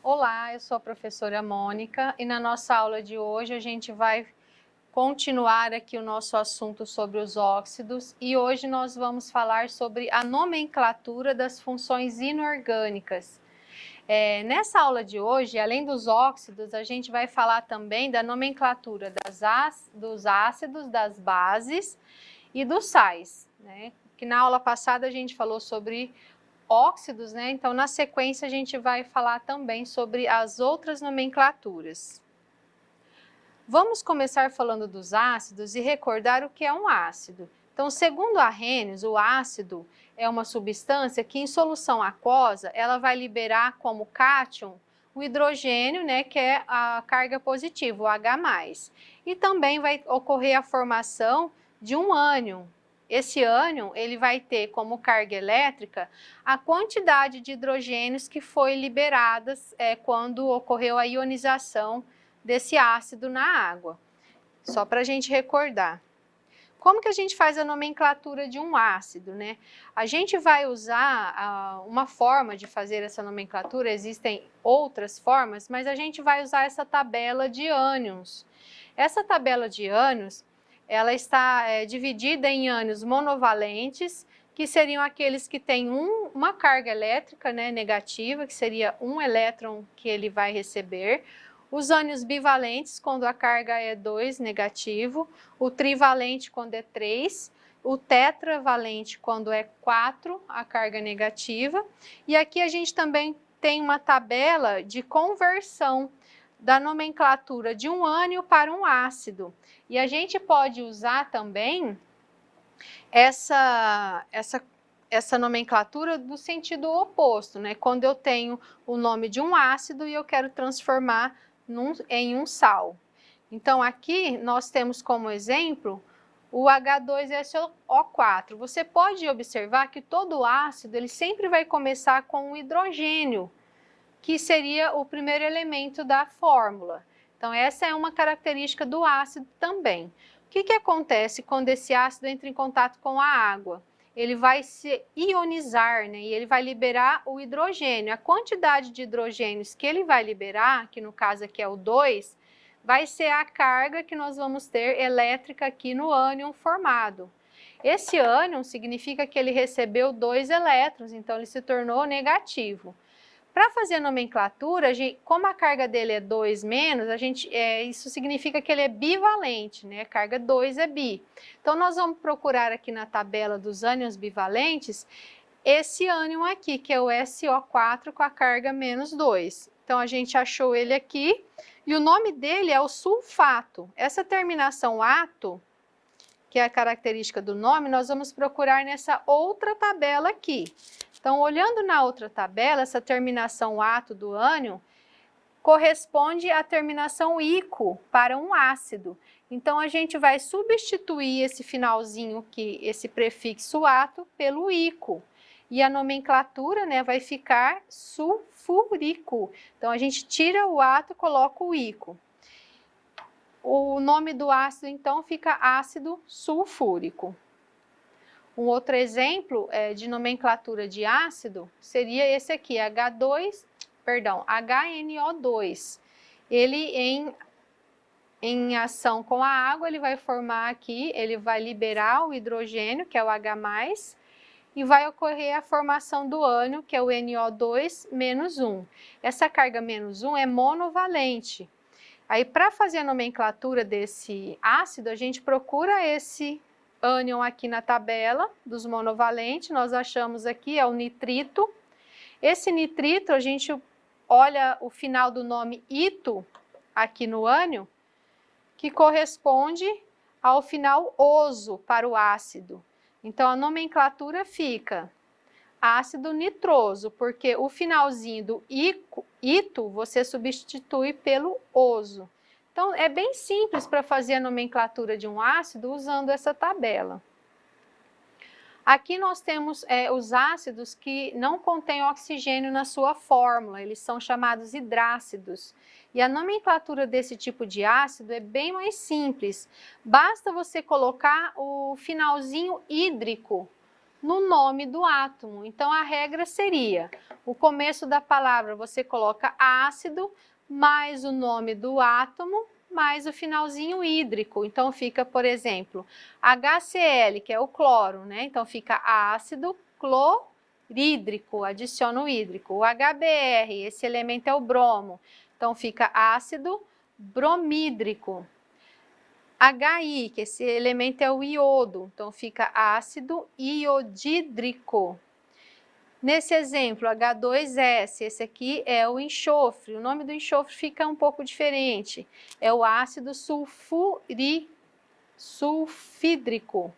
Olá, eu sou a professora Mônica e na nossa aula de hoje a gente vai continuar aqui o nosso assunto sobre os óxidos e hoje nós vamos falar sobre a nomenclatura das funções inorgânicas. Nessa aula de hoje, além dos óxidos, a gente vai falar também da nomenclatura dos ácidos, das bases e dos sais, né? Que na aula passada a gente falou sobre óxidos, né? Então, na sequência, a gente vai falar também sobre as outras nomenclaturas. Vamos começar falando dos ácidos e recordar o que é um ácido. Então, segundo Arrhenius, o ácido é uma substância que, em solução aquosa, ela vai liberar como cátion o hidrogênio, né, que é a carga positiva, o H+. E também vai ocorrer a formação de um ânion. Esse ânion, ele vai ter como carga elétrica a quantidade de hidrogênios que foi liberadas quando ocorreu a ionização desse ácido na água. Só para a gente recordar. Como que a gente faz a nomenclatura de um ácido, né? A gente vai usar uma forma de fazer essa nomenclatura, existem outras formas, mas a gente vai usar essa tabela de ânions. Essa tabela de ânions, ela está dividida em ânions monovalentes, que seriam aqueles que têm uma carga elétrica, né, negativa, que seria um elétron que ele vai receber. Os ânions bivalentes, quando a carga é 2, negativo. O trivalente, quando é 3. O tetravalente, quando é 4, a carga negativa. E aqui a gente também tem uma tabela de conversão da nomenclatura de um ânion para um ácido. E a gente pode usar também essa nomenclatura do sentido oposto, né? Quando eu tenho o nome de um ácido e eu quero transformar em um sal. Então, aqui nós temos como exemplo o H2SO4. Você pode observar que todo ácido ele sempre vai começar com um hidrogênio, que seria o primeiro elemento da fórmula. Então, essa é uma característica do ácido também. O que acontece quando esse ácido entra em contato com a água? Ele vai se ionizar, né? E ele vai liberar o hidrogênio. A quantidade de hidrogênios que ele vai liberar, que no caso aqui é o 2, vai ser a carga que nós vamos ter elétrica aqui no ânion formado. Esse ânion significa que ele recebeu 2 elétrons, então ele se tornou negativo. Para fazer a nomenclatura, como a carga dele é 2 menos, isso significa que ele é bivalente, né? A carga 2 é bi. Então, nós vamos procurar aqui na tabela dos ânions bivalentes, esse ânion aqui, que é o SO4 com a carga menos 2. Então, a gente achou ele aqui, e o nome dele é o sulfato. Essa terminação ato, que é a característica do nome, nós vamos procurar nessa outra tabela aqui. Então, olhando na outra tabela, essa terminação ato do ânion corresponde à terminação ico para um ácido. Então, a gente vai substituir esse finalzinho aqui, esse prefixo ato, pelo ico. E a nomenclatura, né, vai ficar sulfúrico. Então, a gente tira o ato e coloca o ico. O nome do ácido, então, fica ácido sulfúrico. Um outro exemplo de nomenclatura de ácido seria esse aqui, HNO2. Ele, em ação com a água, ele vai formar aqui, ele vai liberar o hidrogênio, que é o H+, e vai ocorrer a formação do ânion, que é o NO2 menos 1. Essa carga menos 1 é monovalente. Aí, para fazer a nomenclatura desse ácido, a gente procura esse ânion aqui na tabela dos monovalentes, nós achamos aqui, é o nitrito. Esse nitrito, a gente olha o final do nome ito aqui no ânion, que corresponde ao final oso para o ácido. Então, a nomenclatura fica ácido nitroso, porque o finalzinho do ito você substitui pelo oso. Então, é bem simples para fazer a nomenclatura de um ácido usando essa tabela. Aqui nós temos os ácidos que não contêm oxigênio na sua fórmula, eles são chamados hidrácidos. E a nomenclatura desse tipo de ácido é bem mais simples. Basta você colocar o finalzinho hídrico no nome do átomo. Então, a regra seria, o começo da palavra você coloca ácido, mais o nome do átomo, mais o finalzinho hídrico. Então, fica, por exemplo, HCl, que é o cloro, né? Então, fica ácido clorídrico, adiciona o hídrico. O HBr, esse elemento é o bromo. Então, fica ácido bromídrico. HI, que esse elemento é o iodo, então fica ácido iodídrico. Nesse exemplo, H2S, esse aqui é o enxofre, o nome do enxofre fica um pouco diferente, é o ácido sulfídrico.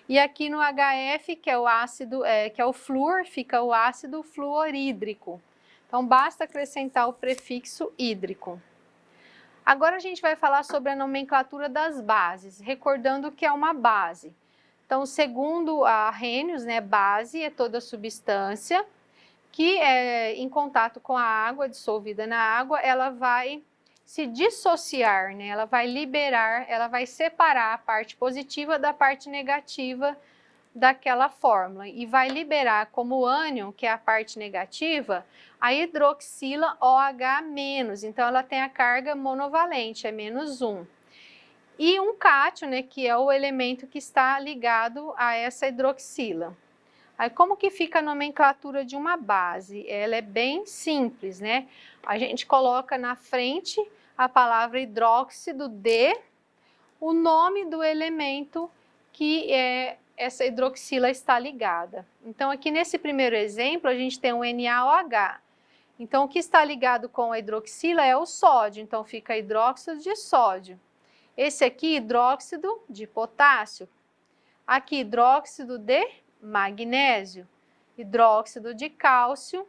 E aqui no HF, que é o ácido, que é o flúor, fica o ácido fluorídrico. Então, basta acrescentar o prefixo hídrico. Agora a gente vai falar sobre a nomenclatura das bases, recordando que é uma base. Então, segundo a Arrhenius, né, base é toda substância que em contato com a água, dissolvida na água, ela vai se dissociar, né, ela vai liberar, ela vai separar a parte positiva da parte negativa daquela fórmula e vai liberar como ânion, que é a parte negativa, a hidroxila OH-, então ela tem a carga monovalente, é -1. E um cátion, né, que é o elemento que está ligado a essa hidroxila. Aí como que fica a nomenclatura de uma base? Ela é bem simples, né? A gente coloca na frente a palavra hidróxido de o nome do elemento que essa hidroxila está ligada. Então, aqui nesse primeiro exemplo, a gente tem o NaOH. Então, o que está ligado com a hidroxila é o sódio, então fica hidróxido de sódio. Esse aqui, hidróxido de potássio. Aqui, hidróxido de magnésio, hidróxido de cálcio,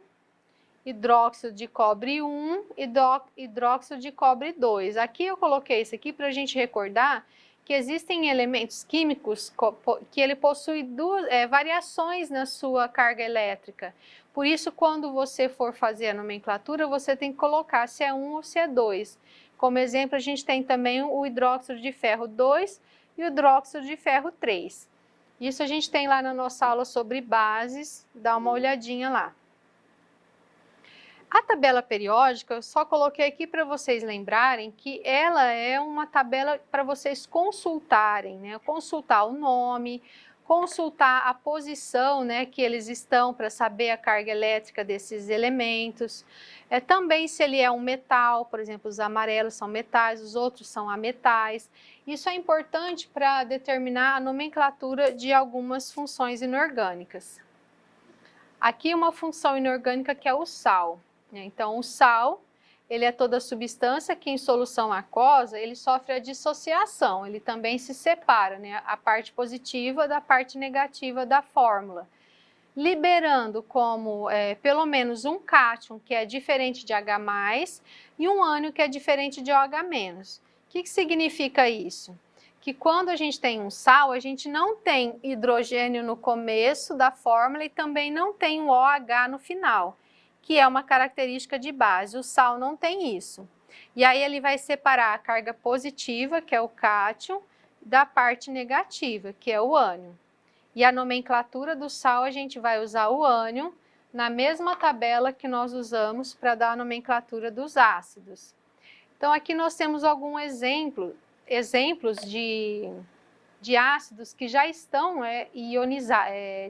hidróxido de cobre 1, hidróxido de cobre 2. Aqui eu coloquei isso aqui para a gente recordar que existem elementos químicos que ele possui variações na sua carga elétrica. Por isso, quando você for fazer a nomenclatura, você tem que colocar se é 1 ou se é 2. Como exemplo, a gente tem também o hidróxido de ferro 2 e o hidróxido de ferro 3. Isso a gente tem lá na nossa aula sobre bases, dá uma olhadinha lá. A tabela periódica, eu só coloquei aqui para vocês lembrarem que ela é uma tabela para vocês consultarem, né? Consultar o nome, consultar a posição, né, que eles estão para saber a carga elétrica desses elementos. Também se ele é um metal, por exemplo, os amarelos são metais, os outros são ametais. Isso é importante para determinar a nomenclatura de algumas funções inorgânicas. Aqui uma função inorgânica que é o sal. Então, o sal, ele é toda substância que em solução aquosa, ele sofre a dissociação, ele também se separa, né, a parte positiva da parte negativa da fórmula, liberando como pelo menos um cátion, que é diferente de H+, e um ânion, que é diferente de OH-. O que significa isso? Que quando a gente tem um sal, a gente não tem hidrogênio no começo da fórmula e também não tem um OH no final, que é uma característica de base. O sal não tem isso. E aí ele vai separar a carga positiva, que é o cátion, da parte negativa, que é o ânion. E a nomenclatura do sal, a gente vai usar o ânion na mesma tabela que nós usamos para dar a nomenclatura dos ácidos. Então, aqui nós temos alguns exemplos de ácidos que já estão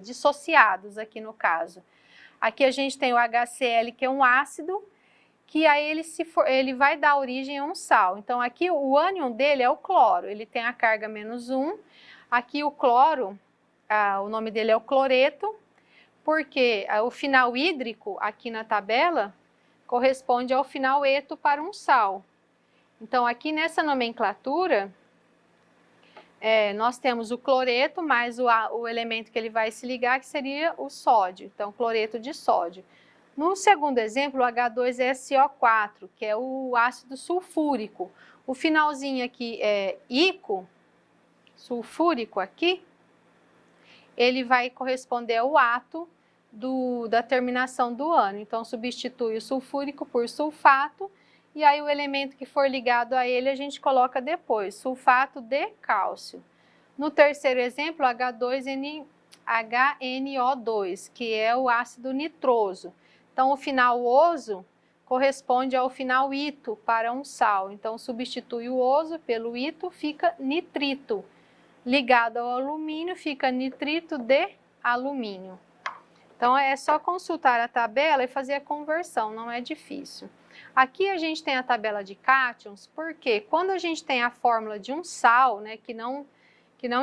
dissociados aqui no caso. Aqui a gente tem o HCl, que é um ácido, que aí ele vai dar origem a um sal. Então, aqui o ânion dele é o cloro, ele tem a carga -1. Aqui o cloro, o nome dele é o cloreto, porque o final hídrico aqui na tabela corresponde ao final eto para um sal. Então, aqui nessa nomenclatura, nós temos o cloreto mais o elemento que ele vai se ligar, que seria o sódio, então cloreto de sódio. No segundo exemplo, o H2SO4, que é o ácido sulfúrico. O finalzinho aqui é ico, sulfúrico aqui, ele vai corresponder ao ato da terminação do ânion. Então, substitui o sulfúrico por sulfato, e aí o elemento que for ligado a ele a gente coloca depois, sulfato de cálcio. No terceiro exemplo, HNO2, que é o ácido nitroso. Então, o final oso corresponde ao final ito para um sal. Então, substitui o oso pelo ito, fica nitrito. Ligado ao alumínio, fica nitrito de alumínio. Então, é só consultar a tabela e fazer a conversão, não é difícil. Aqui a gente tem a tabela de cátions, porque quando a gente tem a fórmula de um sal, né, que não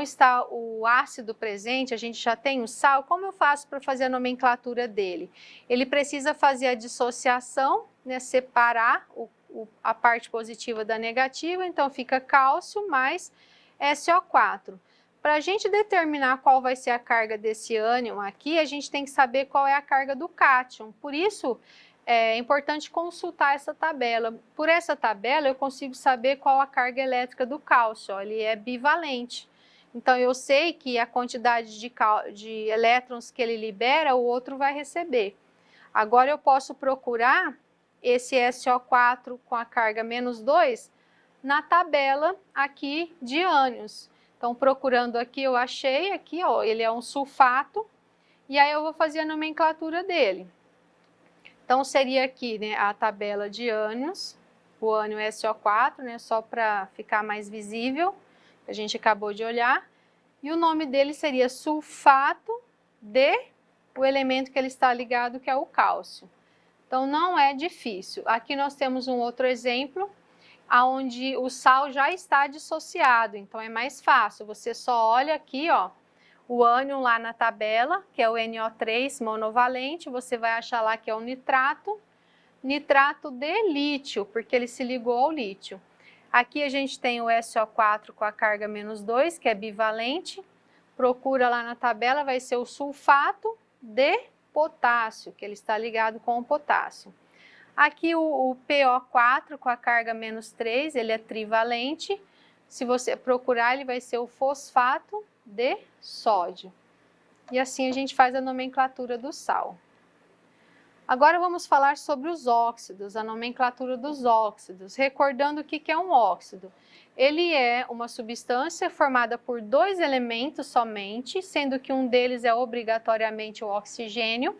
está o ácido presente, a gente já tem o sal, como eu faço para fazer a nomenclatura dele? Ele precisa fazer a dissociação, né, separar a parte positiva da negativa, então fica cálcio mais SO4. Para a gente determinar qual vai ser a carga desse ânion aqui, a gente tem que saber qual é a carga do cátion. Por isso, é importante consultar essa tabela. Por essa tabela, eu consigo saber qual a carga elétrica do cálcio. Ó, ele é bivalente. Então, eu sei que a quantidade de elétrons que ele libera, o outro vai receber. Agora, eu posso procurar esse SO4 com a carga -2 na tabela aqui de ânions. Então, procurando aqui, eu achei aqui, ó, ele é um sulfato, e aí eu vou fazer a nomenclatura dele. Então, seria aqui, né, a tabela de ânions, o ânion SO4, né, só para ficar mais visível, a gente acabou de olhar, e o nome dele seria sulfato de o elemento que ele está ligado, que é o cálcio. Então, não é difícil. Aqui nós temos um outro exemplo, onde o sal já está dissociado, então é mais fácil, você só olha aqui, ó, o ânion lá na tabela, que é o NO3 monovalente, você vai achar lá que é o nitrato de lítio, porque ele se ligou ao lítio. Aqui a gente tem o SO4 com a carga -2, que é bivalente, procura lá na tabela, vai ser o sulfato de potássio, que ele está ligado com o potássio. Aqui o PO4 com a carga -3, ele é trivalente. Se você procurar, ele vai ser o fosfato de sódio. E assim a gente faz a nomenclatura do sal. Agora vamos falar sobre os óxidos, a nomenclatura dos óxidos. Recordando o que é um óxido. Ele é uma substância formada por 2 elementos somente, sendo que um deles é obrigatoriamente o oxigênio.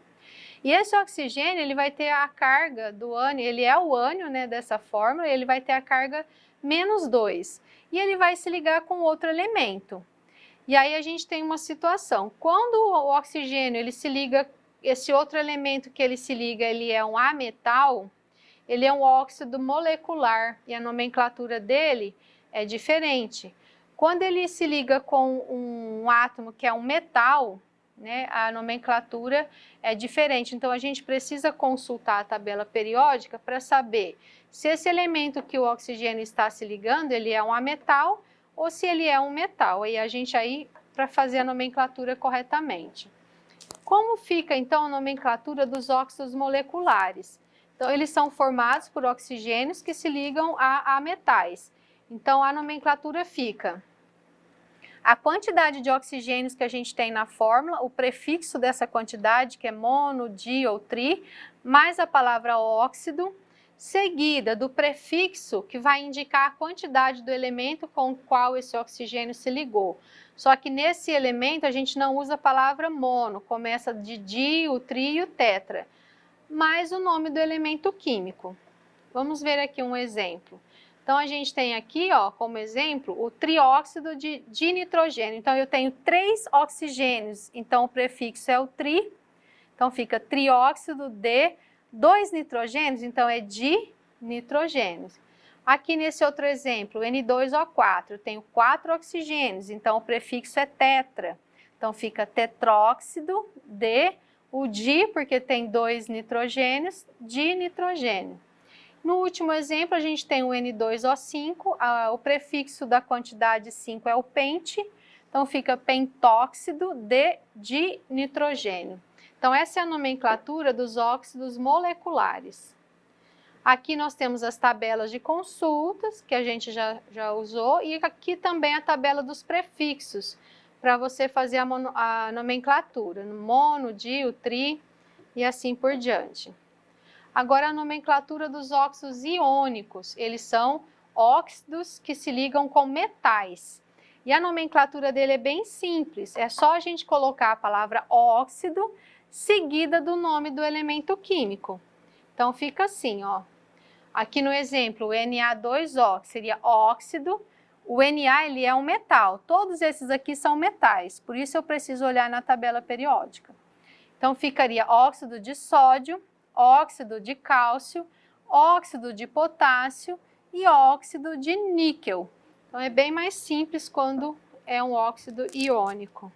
E esse oxigênio, ele vai ter a carga do ânion, ele é o ânion, né, dessa fórmula, ele vai ter a carga -2. E ele vai se ligar com outro elemento. E aí a gente tem uma situação, quando o oxigênio, ele se liga, esse outro elemento que ele se liga, ele é um ametal, ele é um óxido molecular, e a nomenclatura dele é diferente. Quando ele se liga com um átomo que é um metal, né, a nomenclatura é diferente, então a gente precisa consultar a tabela periódica para saber se esse elemento que o oxigênio está se ligando, ele é um ametal ou se ele é um metal, e a gente aí para fazer a nomenclatura corretamente. Como fica então a nomenclatura dos óxidos moleculares? Então eles são formados por oxigênios que se ligam a metais, então a nomenclatura fica a quantidade de oxigênios que a gente tem na fórmula, o prefixo dessa quantidade, que é mono, di ou tri, mais a palavra óxido, seguida do prefixo que vai indicar a quantidade do elemento com o qual esse oxigênio se ligou. Só que nesse elemento a gente não usa a palavra mono, começa de di, o tri e o tetra, mais o nome do elemento químico. Vamos ver aqui um exemplo. Então, a gente tem aqui, ó, como exemplo, o trióxido de dinitrogênio. Então, eu tenho 3 oxigênios, então o prefixo é o tri, então fica trióxido de 2 nitrogênios, então é dinitrogênios. Aqui nesse outro exemplo, N2O4, eu tenho 4 oxigênios, então o prefixo é tetra, então fica tetróxido de, o di, porque tem 2 nitrogênios, dinitrogênio. No último exemplo, a gente tem o N2O5, o prefixo da quantidade 5 é o pente, então fica pentóxido de dinitrogênio. Então, essa é a nomenclatura dos óxidos moleculares. Aqui nós temos as tabelas de consultas, que a gente já usou, e aqui também a tabela dos prefixos, para você fazer a nomenclatura, mono, di, o tri e assim por diante. Agora, a nomenclatura dos óxidos iônicos, eles são óxidos que se ligam com metais. E a nomenclatura dele é bem simples, é só a gente colocar a palavra óxido seguida do nome do elemento químico. Então fica assim, ó. Aqui no exemplo, o Na2O, que seria óxido. O Na, ele é um metal. Todos esses aqui são metais, por isso eu preciso olhar na tabela periódica. Então ficaria óxido de sódio, óxido de cálcio, óxido de potássio e óxido de níquel. Então é bem mais simples quando é um óxido iônico.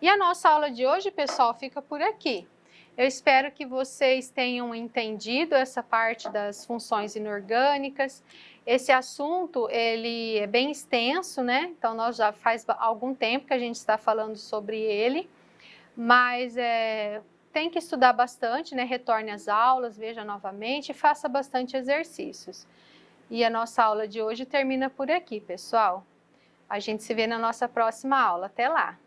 E a nossa aula de hoje, pessoal, fica por aqui. Eu espero que vocês tenham entendido essa parte das funções inorgânicas. Esse assunto, ele é bem extenso, né? Então, nós já faz algum tempo que a gente está falando sobre ele, mas tem que estudar bastante, né? Retorne às aulas, veja novamente e faça bastante exercícios. E a nossa aula de hoje termina por aqui, pessoal. A gente se vê na nossa próxima aula. Até lá!